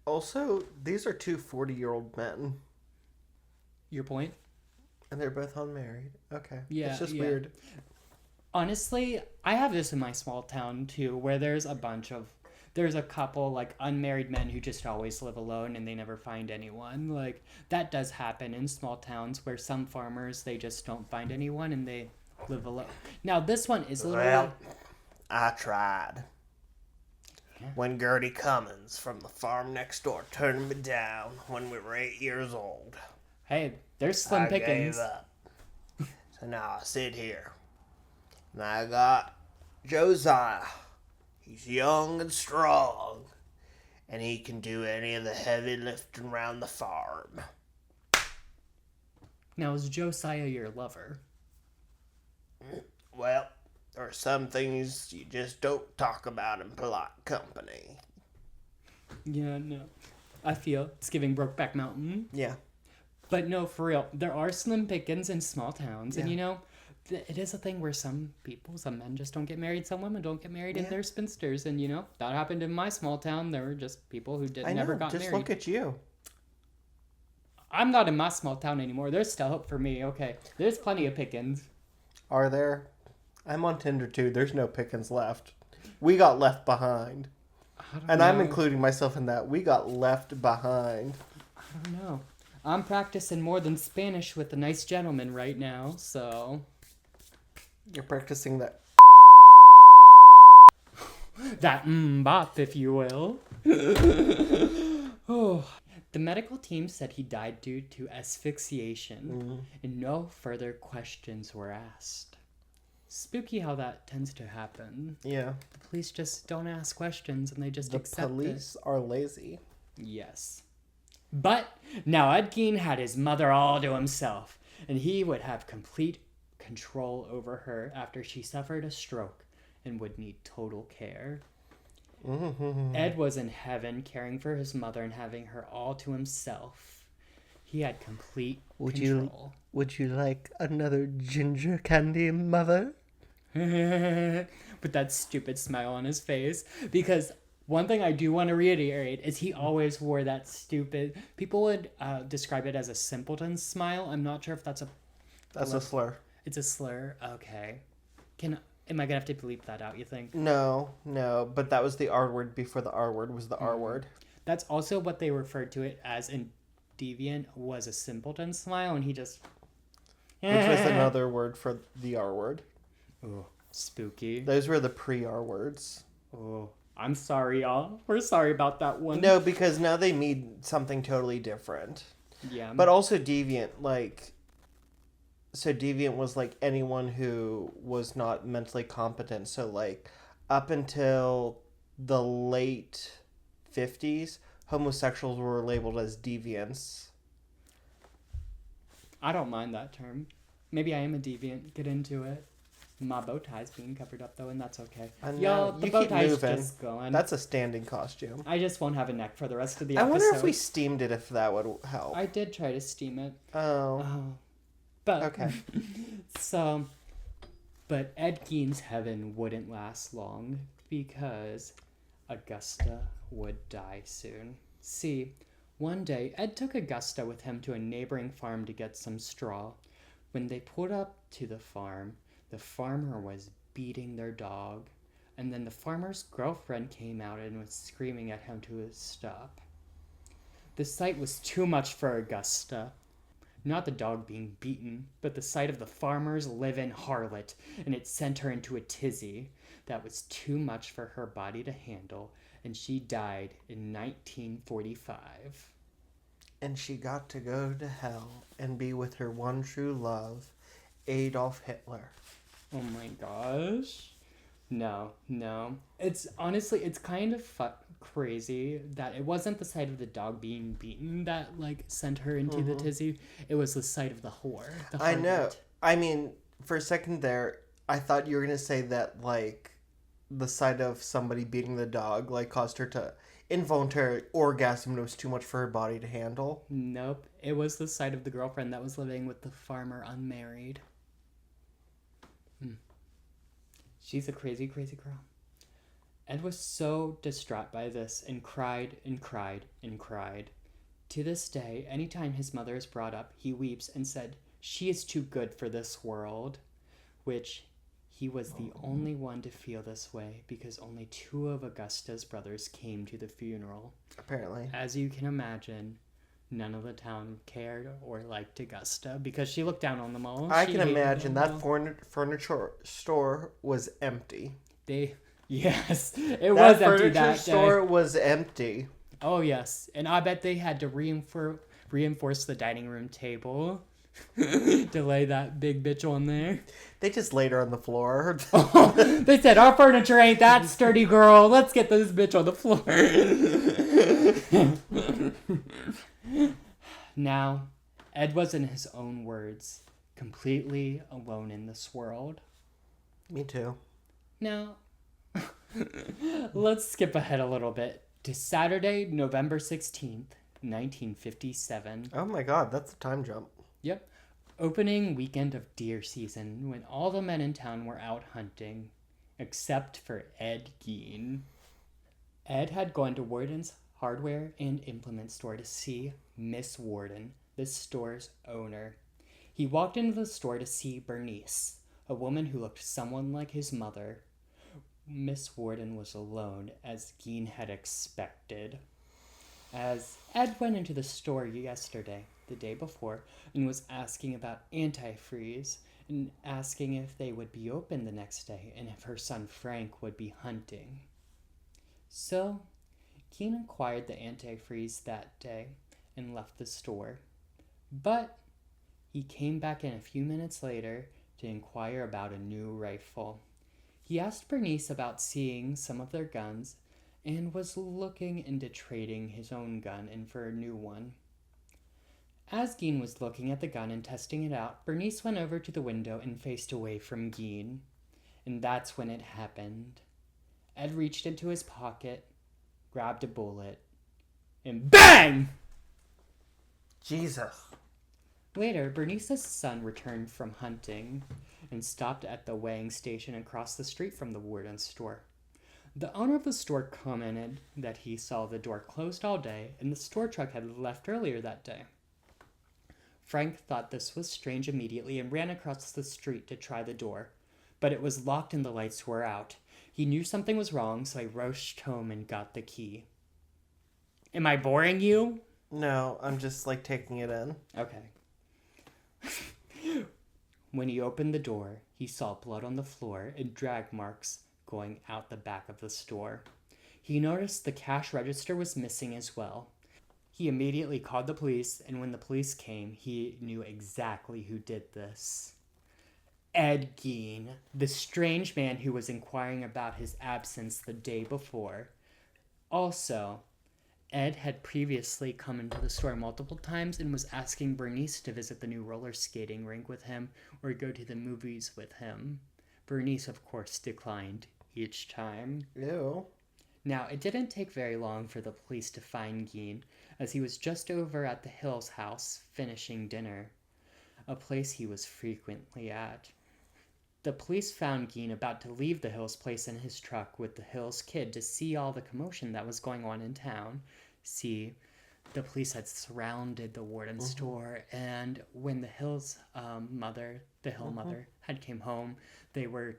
Also, these are two 40-year-old men. Your point? And they're both unmarried. Okay. Yeah. It's just weird. Honestly, I have this in my small town too, where there's a couple, like, unmarried men who just always live alone and they never find anyone. Like, that does happen in small towns where some farmers, they just don't find anyone and they live alone. Now, this one is a little... Well, I tried. when Gertie Cummins from the farm next door turned me down when we were 8 years old. Hey, there's slim pickings. I gave up. So now I sit here. And I got Josiah. He's young and strong. And he can do any of the heavy lifting around the farm. Now, is Josiah your lover? Well, there are some things you just don't talk about in polite company. Yeah, no. I feel it's giving Brokeback Mountain. Yeah. But no, for real, there are slim pickings in small towns. Yeah. And, you know, it is a thing where some men just don't get married. Some women don't get married and they're spinsters. And, you know, that happened in my small town. There were just people who never got married. Just look at you. I'm not in my small town anymore. There's still hope for me. Okay. There's plenty of pickings. Are there? I'm on Tinder too. There's no pickings left. We got left behind. I'm including myself in that. We got left behind. I don't know. I'm practicing more than Spanish with a nice gentleman right now, so... You're practicing that. That bop, if you will. Oh. The medical team said he died due to asphyxiation, and no further questions were asked. Spooky how that tends to happen. Yeah. The police just don't ask questions, and they just accept it. The police are lazy. Yes. But now Ed Gein had his mother all to himself, and he would have complete control over her after she suffered a stroke and would need total care. Mm-hmm. Ed was in heaven caring for his mother and having her all to himself. He had complete control. Would you like another ginger candy, mother? With that stupid smile on his face. Because one thing I do want to reiterate is he always wore that stupid... People would describe it as a simpleton smile. I'm not sure if that's a... That's a slur. It's a slur? Okay. Am I going to have to bleep that out, you think? No. But that was the R word before the R word was the R word. That's also what they referred to it as in Deviant, was a simpleton smile, and he just... Which was another word for the R word. Oh, spooky. Those were the pre-R words. Oh, I'm sorry, y'all. We're sorry about that one. No, because now they mean something totally different. Yeah. But also deviant, so deviant was like anyone who was not mentally competent. So like up until the late 50s, homosexuals were labeled as deviants. I don't mind that term. Maybe I am a deviant. Get into it. My bow tie's being covered up though, and that's okay. Y'all, the bow tie's just going. That's a standing costume. I just won't have a neck for the rest of the episode. I wonder if we steamed steamed it, if that would help. I did try to steam it. Oh. But okay. But Ed Gein's heaven wouldn't last long because Augusta would die soon. See, one day Ed took Augusta with him to a neighboring farm to get some straw. When they pulled up to the farm, the farmer was beating their dog, and then the farmer's girlfriend came out and was screaming at him to stop. The sight was too much for Augusta. Not the dog being beaten, but the sight of the farmer's live-in harlot, and it sent her into a tizzy that was too much for her body to handle, and she died in 1945. And she got to go to hell and be with her one true love, Adolf Hitler. Oh my gosh. No. It's honestly, it's kind of crazy that it wasn't the sight of the dog being beaten that sent her into the tizzy. It was the sight of the whore. I know. I mean, for a second there, I thought you were going to say that the sight of somebody beating the dog caused her to involuntary orgasm and it was too much for her body to handle. Nope. It was the sight of the girlfriend that was living with the farmer unmarried. She's a crazy, crazy girl. Ed was so distraught by this and cried and cried and cried. To this day, anytime his mother is brought up, he weeps and said, "She is too good for this world," which he was the only one to feel this way because only 2 of Augusta's brothers came to the funeral. Apparently. As you can imagine, none of the town cared or liked Augusta because she looked down on them all. I can imagine that furniture store was empty. Yes, it That was empty furniture that store day. was empty. Oh, yes. And I bet they had to reinforce the dining room table to lay that big bitch on there. They just laid her on the floor. They said, our furniture ain't that sturdy, girl. Let's get this bitch on the floor. Now, Ed was, in his own words, completely alone in this world. Me too. Now, let's skip ahead a little bit to Saturday, November 16th, 1957. Oh my god, that's a time jump. Yep. Opening weekend of deer season when all the men in town were out hunting, except for Ed Gein. Ed had gone to Warden's hardware and implement store to see Miss Warden, the store's owner. He walked into the store to see Bernice, a woman who looked somewhat like his mother. Miss Warden was alone, as Gein had expected. As Ed went into the store yesterday, the day before, and was asking about antifreeze and asking if they would be open the next day and if her son Frank would be hunting. So, Gein acquired the antifreeze that day and left the store. But he came back in a few minutes later to inquire about a new rifle. He asked Bernice about seeing some of their guns and was looking into trading his own gun in for a new one. As Gein was looking at the gun and testing it out, Bernice went over to the window and faced away from Gein. And that's when it happened. Ed reached into his pocket, grabbed a bullet, and BANG! Jesus. Later, Bernice's son returned from hunting and stopped at the weighing station across the street from the Warden's store. The owner of the store commented that he saw the door closed all day and the store truck had left earlier that day. Frank thought this was strange immediately and ran across the street to try the door, but it was locked and the lights were out. He knew something was wrong, so he rushed home and got the key. Am I boring you? No, I'm just taking it in. Okay. When he opened the door, he saw blood on the floor and drag marks going out the back of the store. He noticed the cash register was missing as well. He immediately called the police, and when the police came, he knew exactly who did this. Ed Gein, the strange man who was inquiring about his absence the day before. Also, Ed had previously come into the store multiple times and was asking Bernice to visit the new roller skating rink with him or go to the movies with him. Bernice, of course, declined each time. Ew. Now, it didn't take very long for the police to find Gein, as he was just over at the Hills house finishing dinner, a place he was frequently at. The police found Gein about to leave the Hills place in his truck with the Hills kid to see all the commotion that was going on in town. See, the police had surrounded the Warden store, and when the Hills mother had came home, they were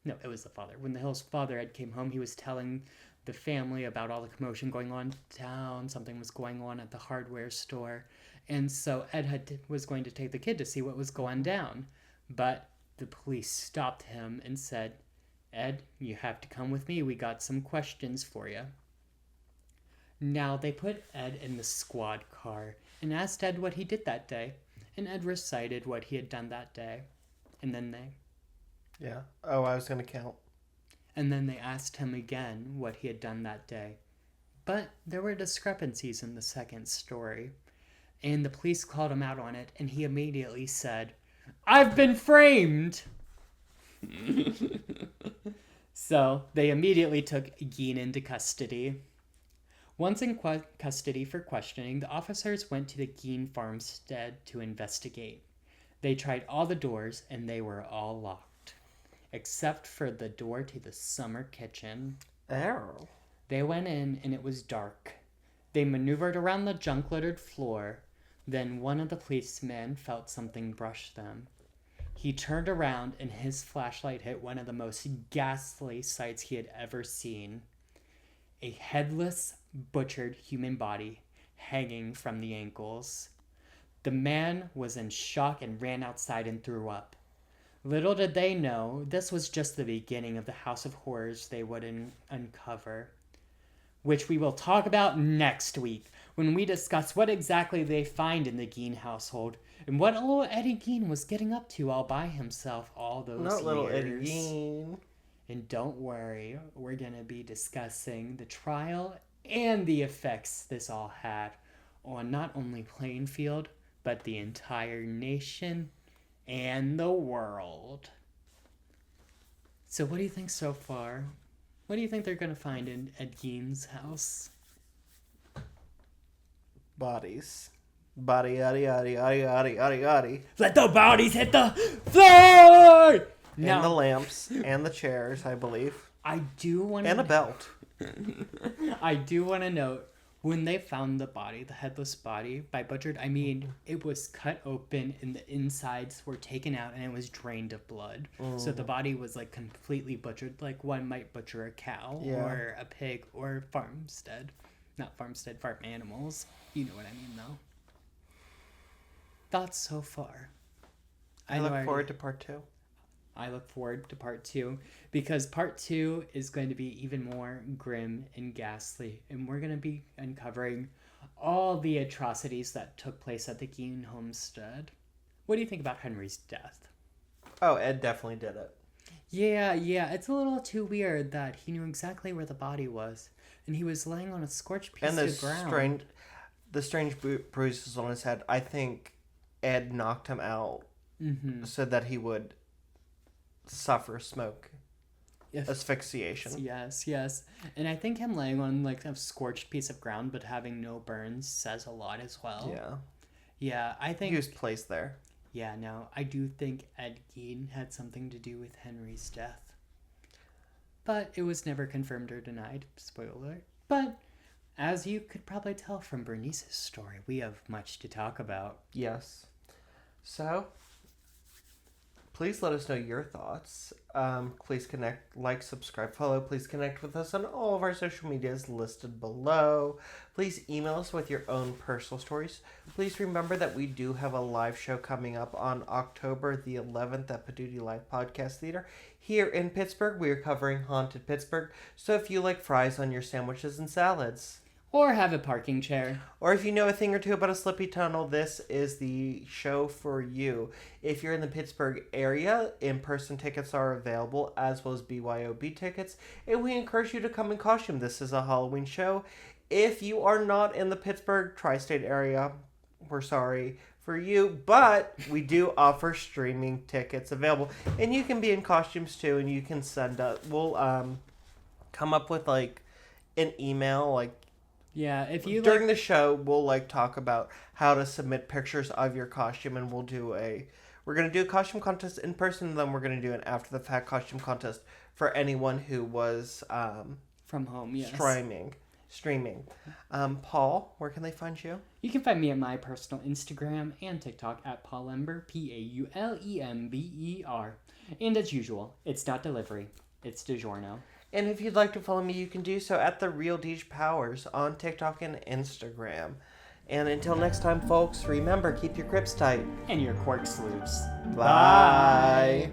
No, it was the father. When the Hills father had came home, he was telling the family about all the commotion going on in town. Something was going on at the hardware store, and so Ed was going to take the kid to see what was going down, but the police stopped him and said, "Ed, you have to come with me. We got some questions for you." Now, they put Ed in the squad car and asked Ed what he did that day, and Ed recited what he had done that day. And then Yeah. Oh, I was going to count. And then they asked him again what he had done that day. But there were discrepancies in the second story, and the police called him out on it, and he immediately said, "I've been framed!" So they immediately took Gein into custody. Once in custody for questioning, the officers went to the Gein farmstead to investigate. They tried all the doors, and they were all locked, except for the door to the summer kitchen. Oh. They went in, and it was dark. They maneuvered around the junk-littered floor. Then one of the policemen felt something brush them. He turned around, and his flashlight hit one of the most ghastly sights he had ever seen. A headless, butchered human body hanging from the ankles. The man was in shock and ran outside and threw up. Little did they know, this was just the beginning of the House of Horrors they would uncover, which we will talk about next week when we discuss what exactly they find in the Gein household and what little Eddie Gein was getting up to all by himself all those years. Not little Eddie Gein. And don't worry, we're going to be discussing the trial and the effects this all had on not only Plainfield, but the entire nation and the world. So what do you think so far? What do you think they're going to find in Ed Gein's house? Bodies. Body, yaddy, yaddy, yaddy, yaddy, yaddy, yaddy. Let the bodies hit the floor! And the lamps, and the chairs, I believe. I do want to... And a belt. I do want to note, when they found the body, the headless body, by butchered, I mean, it was cut open and the insides were taken out and it was drained of blood. So the body was like completely butchered, like one might butcher a cow or a pig or farmstead. Not farmstead, farm animals. You know what I mean, though. Thoughts so far? I look forward to part 2. I look forward to part 2 because part 2 is going to be even more grim and ghastly, and we're going to be uncovering all the atrocities that took place at the Gein homestead. What do you think about Henry's death? Oh, Ed definitely did it. Yeah, it's a little too weird that he knew exactly where the body was, and he was laying on a scorched piece of ground. The strange bruises on his head. I think Ed knocked him out so that he would suffer smoke asphyxiation. Yes. And I think him laying on like a scorched piece of ground but having no burns says a lot as well. Yeah, I think... He was placed there. Yeah, no, I do think Ed Gein had something to do with Henry's death. But it was never confirmed or denied. Spoiler alert. But as you could probably tell from Bernice's story, we have much to talk about. Yes. So... please let us know your thoughts. Please connect, like, subscribe, follow. Please connect with us on all of our social medias listed below. Please email us with your own personal stories. Please remember that we do have a live show coming up on October the 11th at Paduti Live Podcast Theater. Here in Pittsburgh, we are covering Haunted Pittsburgh. So if you like fries on your sandwiches and salads... or have a parking chair. Or if you know a thing or two about a slippy tunnel, this is the show for you. If you're in the Pittsburgh area, in-person tickets are available, as well as BYOB tickets. And we encourage you to come in costume. This is a Halloween show. If you are not in the Pittsburgh tri-state area, we're sorry for you. But we do offer streaming tickets available. And you can be in costumes too, and you can send us... we'll come up with like an email, like... yeah, if you during the show, we'll like talk about how to submit pictures of your costume, and we're gonna do a costume contest in person, and then we're gonna do an after the fact costume contest for anyone who was from home, yes. Streaming. Paul, where can they find you? You can find me at my personal Instagram and TikTok at Paulember, Paulember. And as usual, it's not delivery, it's DiGiorno. And if you'd like to follow me, you can do so at The Real Deej Powers on TikTok and Instagram. And until next time, folks, remember, keep your grips tight. And your quirks loose. Bye.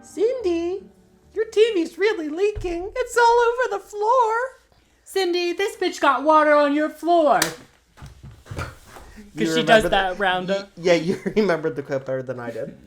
Cindy, your TV's really leaking. It's all over the floor. Cindy, this bitch got water on your floor. Because she does that roundup. Yeah, you remembered the quote better than I did.